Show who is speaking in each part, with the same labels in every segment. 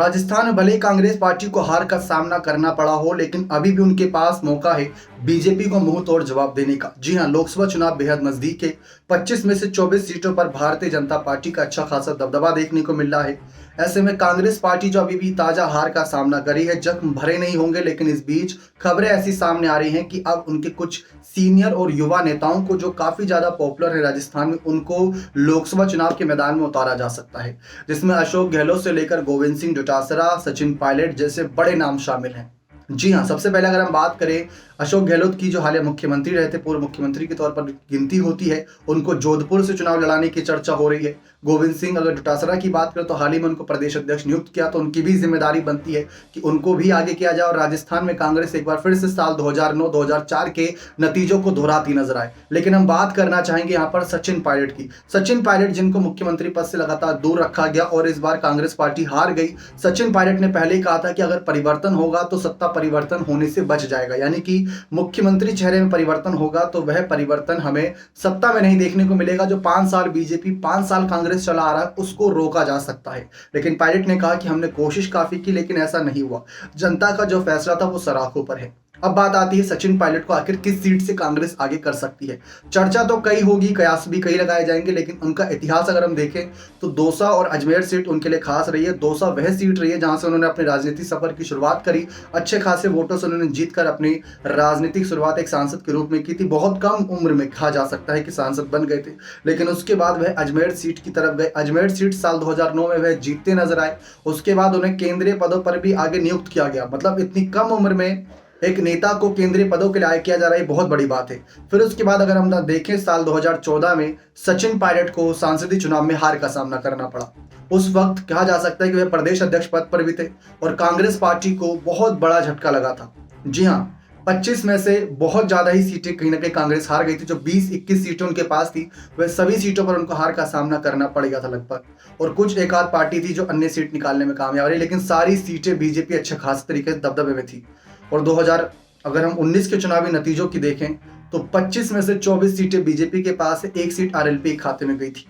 Speaker 1: राजस्थान में भले ही कांग्रेस पार्टी को हार का सामना करना पड़ा हो, लेकिन अभी भी उनके पास मौका है बीजेपी को मुंह तोड़ जवाब देने का। जी हां, लोकसभा चुनाव बेहद नजदीक है। 25 में से 24 सीटों पर भारतीय जनता पार्टी का अच्छा खासा दबदबा देखने को मिल रहा है। ऐसे में कांग्रेस पार्टी जो अभी भी ताजा हार का सामना करी है, जख्म भरे नहीं होंगे, लेकिन इस बीच खबरें ऐसी सामने आ रही हैं कि अब उनके कुछ सीनियर और युवा नेताओं को, जो काफी ज्यादा पॉपुलर है राजस्थान में, उनको लोकसभा चुनाव के मैदान में उतारा जा सकता है, जिसमें अशोक गहलोत से लेकर गोविंद सिंह डोटासरा, सचिन पायलट जैसे बड़े नाम शामिल हैं। जी हाँ, सबसे पहले अगर हम बात करें अशोक गहलोत की, जो हालिया मुख्यमंत्री रहे थे, पूर्व मुख्यमंत्री के तौर पर गिनती होती है, उनको जोधपुर से चुनाव लड़ाने की चर्चा हो रही है। गोविंद सिंह, अगर डोटासरा की बात करें तो हाल ही में उनको प्रदेश अध्यक्ष नियुक्त किया, तो उनकी भी जिम्मेदारी बनती है कि उनको भी आगे किया जाए और राजस्थान में कांग्रेस एक बार फिर से साल 2009-2004 के नतीजों को दोहराती नजर आए। लेकिन हम बात करना चाहेंगे यहाँ पर सचिन पायलट की। सचिन पायलट, जिनको मुख्यमंत्री पद से लगातार दूर रखा गया और इस बार कांग्रेस पार्टी हार गई। सचिन पायलट ने पहले ही कहा था कि अगर परिवर्तन होगा तो सत्ता परिवर्तन होने से बच जाएगा, यानी कि मुख्यमंत्री चेहरे में परिवर्तन होगा तो वह परिवर्तन हमें सत्ता में नहीं देखने को मिलेगा। जो 5 साल बीजेपी, 5 साल कांग्रेस चला आ रहा है, उसको रोका जा सकता है। लेकिन पायलट ने कहा कि हमने कोशिश काफी की, लेकिन ऐसा नहीं हुआ। जनता का जो फैसला था वो सराखों पर है। अब बात आती है सचिन पायलट को आखिर किस सीट से कांग्रेस आगे कर सकती है। चर्चा तो कई होगी, कयास भी कई लगाए जाएंगे, लेकिन उनका इतिहास अगर हम देखें तो दौसा और अजमेर सीट उनके लिए खास रही है। दौसा वह सीट रही है जहां से उन्होंने अपने राजनीतिक सफर की शुरुआत करी। अच्छे खासे वोटों से उन्होंने जीतकर अपनी राजनीतिक शुरुआत एक सांसद के रूप में की थी। बहुत कम उम्र में कहा जा सकता है कि सांसद बन गए थे, लेकिन उसके बाद वह अजमेर सीट की तरफ गए। अजमेर सीट साल 2009 में वह जीतते नजर आए। उसके बाद उन्हें केंद्रीय पदों पर भी आगे नियुक्त किया गया। मतलब इतनी कम उम्र में एक नेता को केंद्रीय पदों के लिए आगे किया जा रहा है, बहुत बड़ी बात है। फिर उसके बाद अगर हम देखें, साल 2014 में सचिन पायलट को सांसदीय चुनाव में हार का सामना करना पड़ा। उस वक्त कहा जा सकता है कि वह प्रदेश अध्यक्ष पद पर भी थे और कांग्रेस पार्टी को बहुत बड़ा झटका लगा था। जी हाँ, 25 में से बहुत ज्यादा ही सीटें कहीं ना कहीं कांग्रेस हार गई थी। जो 20-21 सीटें उनके पास थी, वह सभी सीटों पर उनको हार का सामना करना पड़ गया था लगभग। और कुछ एक आध पार्टी थी जो अन्य सीट निकालने में कामयाब रही, लेकिन सारी सीटें बीजेपी अच्छे खास तरीके से दबदबे में थी। और 2000 अगर हम 19 के चुनावी नतीजों की देखें तो 25 में से 24 सीटें बीजेपी के पास है, एक सीट आरएलपी के खाते में गई थी।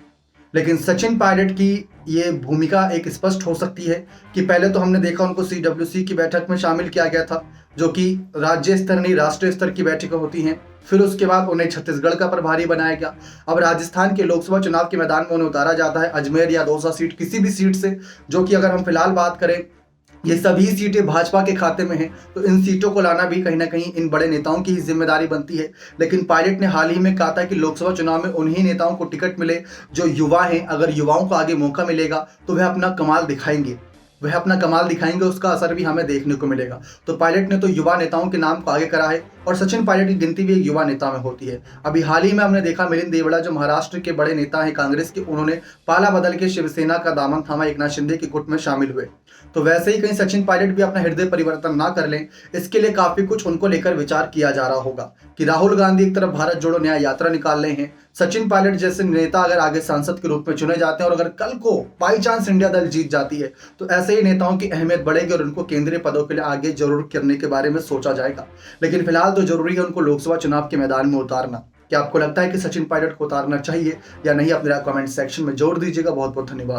Speaker 1: लेकिन सचिन पायलट की ये भूमिका एक स्पष्ट हो सकती है कि पहले तो हमने देखा उनको सीडब्ल्यूसी की बैठक में शामिल किया गया था, जो कि राज्य स्तर नहीं राष्ट्रीय स्तर की बैठकें होती हैं। फिर उसके बाद उन्हें छत्तीसगढ़ का प्रभारी बनाया गया। अब राजस्थान के लोकसभा चुनाव के मैदान में उन्हें उतारा जाता है अजमेर या दौसा सीट, किसी भी सीट से, जो कि अगर हम फिलहाल बात करें ये सभी सीटें भाजपा के खाते में हैं, तो इन सीटों को लाना भी कहीं ना कहीं इन बड़े नेताओं की ही जिम्मेदारी बनती है। लेकिन पायलट ने हाल ही में कहा था कि लोकसभा चुनाव में उन्हीं नेताओं को टिकट मिले जो युवा हैं। अगर युवाओं को आगे मौका मिलेगा तो वह अपना कमाल दिखाएंगे, उसका असर भी हमें देखने को मिलेगा। तो पायलट ने तो युवा नेताओं के नाम को आगे करा है और सचिन पायलट की गिनती भी एक युवा नेता में होती है। अभी हाल ही में हमने देखा मिलिंद देवड़ा, जो महाराष्ट्र के बड़े नेता हैं कांग्रेस के, उन्होंने पाला बदल के शिवसेना का दामन थामा, एकनाथ शिंदे के गुट में शामिल हुए। तो वैसे ही कहीं सचिन पायलट भी अपना हृदय परिवर्तन ना कर लें, इसके लिए काफी कुछ उनको लेकर विचार किया जा रहा होगा। कि राहुल गांधी एक तरफ भारत जोड़ो न्याय यात्रा निकाल रहे हैं, सचिन पायलट जैसे नेता अगर आगे सांसद के रूप में चुने जाते हैं और अगर कल को बाई चांस इंडिया दल जीत जाती है, तो ऐसे ही नेताओं की अहमियत बढ़ेगी और उनको केंद्रीय पदों के लिए आगे जरूर करने के बारे में सोचा जाएगा। लेकिन फिलहाल तो जरूरी है उनको लोकसभा चुनाव के मैदान में उतारना। क्या आपको लगता है कि सचिन पायलट को उतारना चाहिए या नहीं? अपने कमेंट सेक्शन में जोड़ दीजिएगा। बहुत बहुत धन्यवाद।